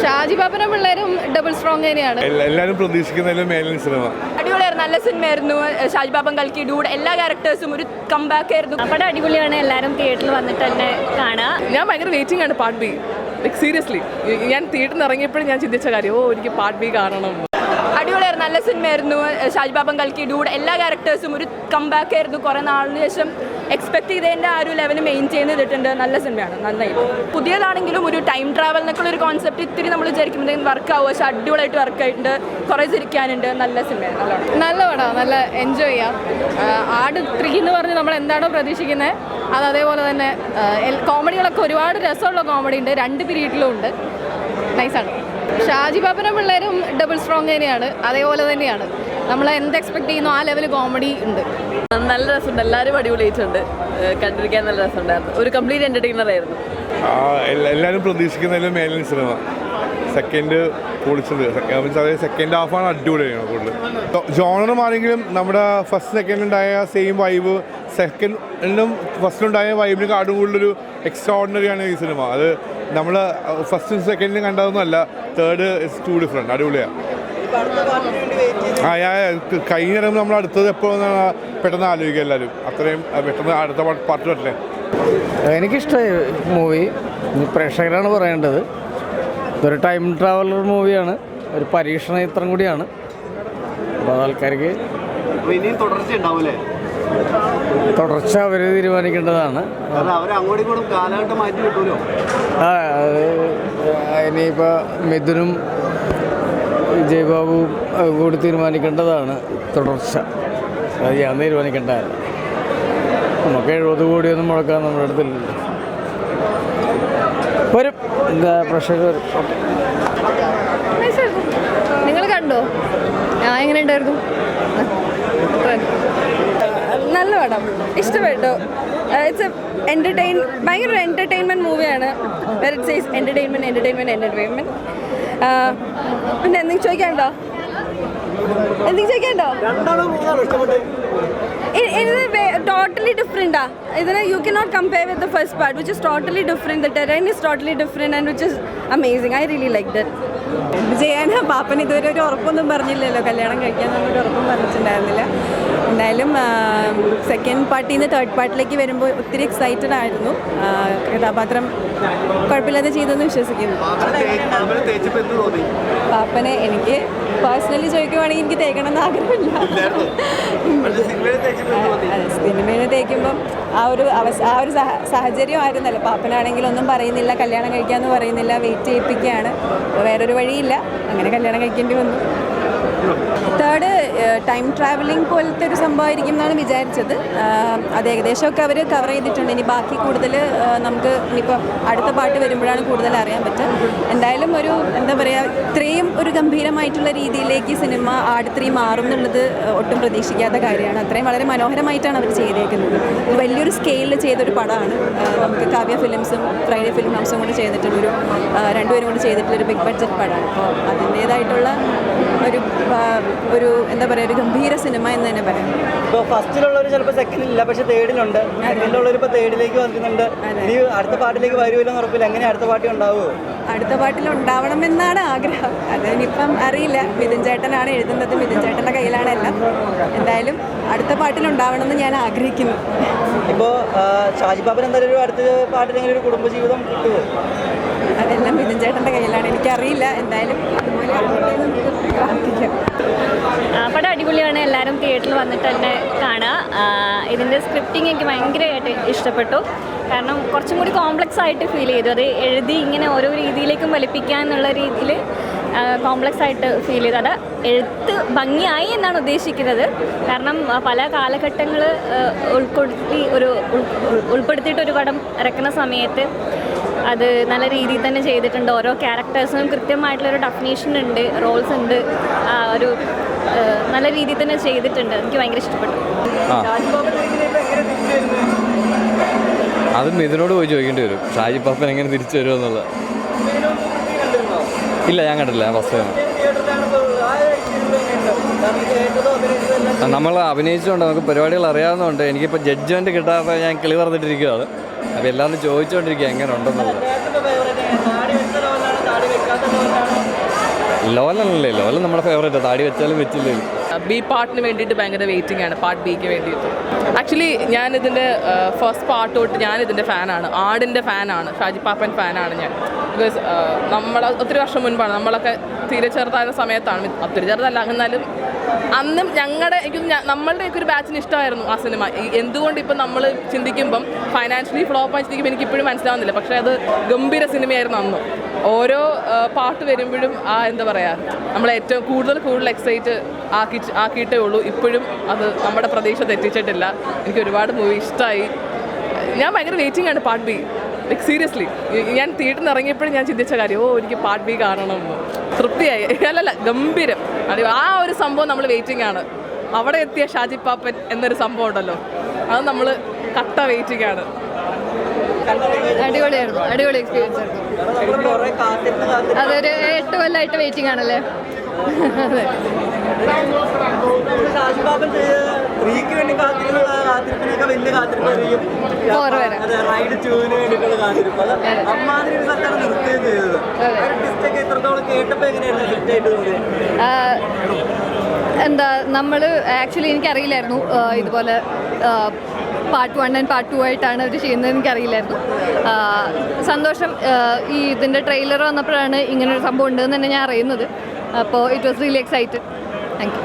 ഷാജി പാപ്പനും പിള്ളേരും double strong തന്നെയാണ്. എല്ലാവരും പ്രതീക്ഷിക്കുന്നതിലും മേലിൻ സിനിമ അടിപൊളിയായിരുന്നു, നല്ല സിനിമയായിരുന്നു. ഷാജി പാപ്പൻ കൽക്കി ഡൂഡ് എല്ലാ ക്യാരക്ടേഴ്സും ഒരു കംബാക്ക് ആയിരുന്നു. പടം അടിപൊളിയാണ്, എല്ലാവരും തിയേറ്ററിൽ വന്നിട്ട് തന്നെ കാണുക. ഞാൻ ഭയങ്കര വെയിറ്റിംഗ് ആണ് പാർട്ട് ബി. ലൈക്ക് സീരിയസ്ലി ഞാൻ തിയേറ്ററിൽ നിന്ന് ഇറങ്ങിയപ്പോഴും ഞാൻ ചിന്തിച്ച കാര്യം എനിക്ക് പാർട്ട് ബി കാണണം. അടിപൊളിയായിരുന്നു, നല്ല സിനിമയായിരുന്നു. ഷാജി പാപ്പൻ കൽക്കി ഡൂഡ് എല്ലാ ക്യാരക്ടേഴ്സും ഒരു കംബാക്ക് ആയിരുന്നു. കുറേ നാളിന് ശേഷം എക്സ്പെക്ട് ചെയ്തതിൻ്റെ ആ ഒരു ലെവൽ മെയിൻറ്റെയിൻ ചെയ്തിട്ടുണ്ട്. നല്ല സിനിമയാണ്, നന്നായി. പുതിയതാണെങ്കിലും ഒരു ടൈം ട്രാവൽ എന്നൊക്കെ ഒരു കോൺസെപ്റ്റ് ഇത്തിരി നമ്മൾ വിചാരിക്കുമ്പോഴത്തേക്കും വർക്ക് ആവുക, പക്ഷേ അടിപൊളിയായിട്ട് വർക്ക് ആയിട്ടുണ്ട്. കുറേ ചിരിക്കാനുണ്ട്. നല്ല സിനിമയാണ്, നല്ല പടമാണ്, നല്ല എൻജോയ് ചെയ്യാം. ആട് 3 എന്ന് പറഞ്ഞ് നമ്മൾ എന്താണോ പ്രതീക്ഷിക്കുന്നത് അത് അതേപോലെ തന്നെ കോമഡികളൊക്കെ ഒരുപാട് രസമുള്ള കോമഡി ഉണ്ട്, 2 പീരീഡിലും ഉണ്ട്. നൈസാണ്. ഷാജി പാപ്പനും പിള്ളേരും ഡബിൾ സ്ട്രോങ് തന്നെയാണ്, അതേപോലെ തന്നെയാണ്. നമ്മൾ എന്ത് എക്സ്പെക്ട് ചെയ്യുന്നു ആ ലെവൽ കോമഡി ഉണ്ട്. നല്ല രസമുണ്ട്, എല്ലാവരും അടിപൊളിയായിട്ടുണ്ട്. കണ്ടിരിക്കാൻ നല്ല രസമുണ്ടായിരുന്നു. ഒരു കംപ്ലീറ്റ് എൻ്റർടൈനർ ആയിരുന്നു. എല്ലാവരും പ്രതീക്ഷിക്കുന്നതിലും മേലിൻ സിനിമ. സെക്കൻഡ് പൊളിച്ചത്, സെക്കൻഡ് ഹാഫാണ് അടിപൊളിയാണ് കൂടുതൽ. ജോണർ മാറിയെങ്കിലും നമ്മുടെ ഫസ്റ്റ് സെക്കൻഡിലുണ്ടായ സെയിം വൈബ് സെക്കൻഡിലും ഫസ്റ്റിലുണ്ടായ വൈബിന് കാടും കൂടുതലൊരു എക്സ്ട്രാ ഓർഡിനറിയാണ് ഈ സിനിമ. അത് നമ്മൾ ഫസ്റ്റ് സെക്കൻഡിലും കണ്ടതൊന്നുമല്ല, തേർഡ് ഇസ് ടു ഡിഫറെൻറ്റ്. അടിപൊളിയാണ്. കഴിഞ്ഞിറങ്ങുമ്പോൾ നമ്മൾ അടുത്തത് എപ്പോഴെന്നാണ് പെട്ടെന്ന് ആലോചിക്കുക എല്ലാവരും. അത്രയും പെട്ടെന്ന് അടുത്ത പാർട്ട് പറ്റില്ലേ. എനിക്കിഷ്ടമായി മൂവി. ഇനി പ്രേക്ഷകരാണ് പറയേണ്ടത്. ഇതൊരു ടൈം ട്രാവലർ മൂവിയാണ്, ഒരു പരീക്ഷണ ചിത്രം കൂടിയാണ്. അപ്പോൾ ആൾക്കാർക്ക് തുടർച്ച അവർ തീരുമാനിക്കേണ്ടതാണ്. ഇനിയിപ്പോൾ മിഥുനും വിജയബാബുവും കൂടി തീരുമാനിക്കേണ്ടതാണ് തുടർച്ച. അത് ഞാൻ തീരുമാനിക്കേണ്ടതല്ല. നമുക്ക് 70 കോടിയൊന്നും മുടക്കാൻ നമ്മുടെ അടുത്തില്ലല്ലോ. വരും, എന്താ പ്രേക്ഷകർ വരും. നിങ്ങൾ കണ്ടോ? എങ്ങനെ ഉണ്ടായിരുന്നു? നല്ല പടം, ഇഷ്ടപ്പെട്ടു. ഇറ്റ്സ് ഭയങ്കര എൻ്റർടൈൻമെൻറ്റ് മൂവിയാണ്. It says entertainment. പിന്നെ എന്തെങ്കിലും ചോദിക്കാനുണ്ടോ? ഇത് ടോട്ടലി ഡിഫറെൻറ്റാ. ഇതിന് you can not compare with the first part which is totally different. The terrain is totally different and which is amazing. I really like that. ചെയ്യാൻ പാപ്പൻ ഇതുവരെ ഒരു ഉറപ്പൊന്നും പറഞ്ഞില്ലല്ലോ, കല്യാണം കഴിക്കാമെന്നൊരു ഉറപ്പും പറഞ്ഞിട്ടുണ്ടായിരുന്നില്ല. എന്തായാലും സെക്കൻഡ് പാർട്ടിൽ നിന്ന് തേർഡ് പാർട്ടിലേക്ക് വരുമ്പോൾ ഒത്തിരി എക്സൈറ്റഡ് ആയിരുന്നു. കഥാപാത്രം കുഴപ്പമില്ലാതെ ചെയ്തെന്ന് വിശ്വസിക്കുന്നു. പാപ്പനെ എനിക്ക് പേഴ്സണലി ചോദിക്കുവാണെങ്കിൽ എനിക്ക് തേക്കണമെന്ന് ആഗ്രഹമില്ല. സിനിമയിൽ തേക്കുമ്പം ആ ഒരു സാഹചര്യം ആയിരുന്നല്ലോ. പാപ്പനാണെങ്കിൽ ഒന്നും പറയുന്നില്ല, കല്യാണം കഴിക്കാമെന്ന് പറയുന്നില്ല, വെയിറ്റ് ചെയ്യിപ്പിക്കുകയാണ്. അപ്പോൾ വേറൊരു വഴിയില്ല, അങ്ങനെ കല്യാണം കഴിക്കേണ്ടി വന്നു. തേർഡ് ടൈം ട്രാവലിംഗ് പോലത്തെ ഒരു സംഭവമായിരിക്കും എന്നാണ് വിചാരിച്ചത്. അത് ഏകദേശമൊക്കെ അവർ കവർ ചെയ്തിട്ടുണ്ട്. ഇനി ബാക്കി കൂടുതൽ നമുക്ക് ഇനിയിപ്പോൾ അടുത്ത പാട്ട് വരുമ്പോഴാണ് കൂടുതൽ അറിയാൻ പറ്റുക. എന്തായാലും ഒരു എന്താ പറയുക, ഇത്രയും ഒരു ഗംഭീരമായിട്ടുള്ള രീതിയിലേക്ക് സിനിമ ആട് 3 മാറും എന്നുള്ളത് ഒട്ടും പ്രതീക്ഷിക്കാത്ത കാര്യമാണ്. അത്രയും വളരെ മനോഹരമായിട്ടാണ് അവർ ചെയ്തേക്കുന്നത്. വലിയൊരു സ്കെയിലിൽ ചെയ്തൊരു പടമാണ്. നമുക്ക് കാവ്യ ഫിലിംസും ഫ്രൈഡേ ഫിലിം ഹൗസും കൂടി ചെയ്തിട്ടുള്ളൊരു രണ്ടുപേരും കൂടി ചെയ്തിട്ടുള്ളൊരു ബിഗ് ബഡ്ജറ്റ് പടമാണ്. അപ്പോൾ അതിൻ്റേതായിട്ടുള്ള ഒരു എന്താ പറയുക, ഒരു ഗംഭീര സിനിമ എന്ന് തന്നെ പറയാം. ഇപ്പോൾ ഫസ്റ്റിലുള്ളവർ ചിലപ്പോൾ സെക്കൻഡിലില്ല, പക്ഷേ തേർഡിലുണ്ട്. സെക്കൻഡിലുള്ളവർ ഇപ്പോൾ തേർഡിലേക്ക് വന്നിട്ടുണ്ട്. ഇനി അടുത്ത പാട്ടിലേക്ക് വരുമല്ലോ ഉറപ്പില്ല. എങ്ങനെ അടുത്ത പാർട്ടി ഉണ്ടാവുമോ? അടുത്ത പാട്ടിൽ ഉണ്ടാവണമെന്നാണ് ആഗ്രഹം. അതിനിപ്പം അറിയില്ല. മിഥുൻ ചേട്ടനാണ് എഴുതുന്നത്, മിഥുൻ ചേട്ടൻ്റെ കയ്യിലാണ് എല്ലാം. എന്തായാലും അടുത്ത പാട്ടിലുണ്ടാവണമെന്ന് ഞാൻ ആഗ്രഹിക്കുന്നു. ഇപ്പോൾ ഷാജി പാപ്പൻ എന്തായാലും ഒരു അടുത്ത പാട്ടിലെങ്കിലും ഒരു കുടുംബജീവിതം കിട്ടുമോ? അതെല്ലാം മിഥുൻ ചേട്ടൻ്റെ കയ്യിലാണ്. എനിക്കറിയില്ല. എന്തായാലും അതുപോലെ പ്രാർത്ഥിക്കാം. പടം അടിപൊളിയാണ്, എല്ലാവരും തിയേറ്ററിൽ വന്നിട്ട് തന്നെ കാണുക. ഇതിൻ്റെ സ്ക്രിപ്റ്റിംഗ് എനിക്ക് ഭയങ്കരമായിട്ട് ഇഷ്ടപ്പെട്ടു. കാരണം കുറച്ചും കൂടി കോംപ്ലക്സ് ആയിട്ട് ഫീൽ ചെയ്തു. അത് എഴുതി ഇങ്ങനെ ഓരോ രീതിയിലേക്കും വലിപ്പിക്കാന്നുള്ള രീതിയിൽ കോംപ്ലക്സ് ആയിട്ട് ഫീൽ ചെയ്തു. അത് എഴുത്ത് ഭംഗിയായി എന്നാണ് ഉദ്ദേശിക്കുന്നത്. കാരണം പല കാലഘട്ടങ്ങൾ ഉൾപ്പെടുത്തിയിട്ടൊരു പടം ഇറക്കുന്ന സമയത്ത് അത് നല്ല രീതിയിൽ തന്നെ ചെയ്തിട്ടുണ്ട്. ഓരോ ക്യാരക്ടേഴ്സിനും കൃത്യമായിട്ടുള്ളൊരു ഡെഫിനേഷൻ ഉണ്ട്, റോൾസ് ഉണ്ട്. ഒരു നല്ല രീതിയിൽ തന്നെ ചെയ്തിട്ടുണ്ട്. എനിക്ക് ഭയങ്കര ഇഷ്ടപ്പെട്ടു. അത് മിഥുനോട് പോയി ചോദിക്കേണ്ടി വരും, ഷാജി പാപ്പൻ എങ്ങനെ തിരിച്ചു വരുമെന്നുള്ളത്. ഇല്ല, ഞാൻ കണ്ടില്ല, ഞാൻ ഫസ്റ്റ് ടൈം. നമ്മൾ അഭിനയിച്ചുകൊണ്ട് നമുക്ക് പരിപാടികൾ അറിയാവുന്നതുകൊണ്ട് എനിക്കിപ്പോൾ ജഡ്ജ്മെൻറ്റ് കിട്ടാതെ ഞാൻ കിളി പറഞ്ഞിട്ടിരിക്കുകയാണ്. അപ്പോൾ എല്ലാവരും ചോദിച്ചുകൊണ്ടിരിക്കുക എങ്ങനെ ഉണ്ടെന്നുള്ളത്. ലോലനല്ലേ, ലോലൻ നമ്മുടെ ഫേവറേറ്റ്, താടി വെച്ചാലും വെച്ചില്ലേലും. ബി പാർട്ടിന് വേണ്ടിയിട്ട് ഭയങ്കര വെയിറ്റിംഗ് ആണ്, പാർട്ട് ബിക്ക് വേണ്ടിയിട്ട്. ആക്ച്വലി ഞാനിതിൻ്റെ ഫസ്റ്റ് പാർട്ട് തൊട്ട് ഞാനിതിൻ്റെ ഫാനാണ്, ആടിൻ്റെ ഫാനാണ്, ഷാജി പാപ്പൻ ഫാനാണ് ഞാൻ. ബിക്കോസ് നമ്മൾ ഒത്തിരി വർഷം മുൻപാണ്, നമ്മളൊക്കെ തീരെ ചെറുതായ സമയത്താണ്, ഒത്തിരി ചെറുതല്ല എന്നാലും അന്നും നമ്മളുടെയൊക്കെ ഒരു ബാച്ചിന് ഇഷ്ടമായിരുന്നു ആ സിനിമ. എന്തുകൊണ്ട് ഇപ്പം നമ്മൾ ചിന്തിക്കുമ്പം ഫൈനാൻഷ്യലി ഫ്ലോപ്പായി ചിന്തിക്കുമ്പോൾ എനിക്കിപ്പോഴും മനസ്സിലാവുന്നില്ല. പക്ഷേ അത് ഗംഭീര സിനിമയായിരുന്നു അന്ന്. ഓരോ പാട്ട് വരുമ്പോഴും എന്താ പറയുക, നമ്മളെ ഏറ്റവും കൂടുതൽ എക്സൈറ്റ് ആക്കിയിട്ടേ ഉള്ളൂ. ഇപ്പോഴും അത് നമ്മുടെ പ്രതീക്ഷ തെറ്റിച്ചിട്ടില്ല. എനിക്ക് ഒരുപാട് മൂവി ഇഷ്ടമായി. ഞാൻ ഭയങ്കര വെയിറ്റിംഗ് ആണ് പാർട്ട് ബി. ലൈക്ക് സീരിയസ്ലി ഞാൻ തിയേറ്ററിൽ നിന്ന് ഇറങ്ങിയപ്പോഴും ഞാൻ ചിന്തിച്ച കാര്യം, എനിക്ക് പാർട്ട് ബി കാണണമെന്ന്. തൃപ്തിയായി. അല്ലല്ല, ഗംഭീരം. ആ ഒരു സംഭവം നമ്മൾ വെയിറ്റിംഗ് ആണ്. അവിടെ എത്തിയ ഷാജി പാപ്പൻ എന്നൊരു സംഭവം ഉണ്ടല്ലോ, അത് നമ്മൾ കട്ട വെയിറ്റിംഗ് ആണ്. അടിപൊളിയായിരുന്നു, അടിപൊളി എക്സ്പീരിയൻസ് ആയിരുന്നു. അതൊരു 8 കൊല്ലമായിട്ട് വെയിറ്റിംഗ് ആണല്ലേ. എന്താ നമ്മൾ ആക്ച്വലി എനിക്കറിയില്ലായിരുന്നു ഇതുപോലെ പാർട്ട് 1 ആൻഡ് പാർട്ട് 2 ആയിട്ടാണ് അവർ ചെയ്യുന്നത്, എനിക്കറിയില്ലായിരുന്നു. സന്തോഷം, ഈ ഇതിൻ്റെ ട്രെയിലർ വന്നപ്പോഴാണ് ഇങ്ങനൊരു സംഭവം ഉണ്ടെന്ന് തന്നെ ഞാൻ അറിയുന്നത്. അപ്പോൾ it was really excited. Thank you.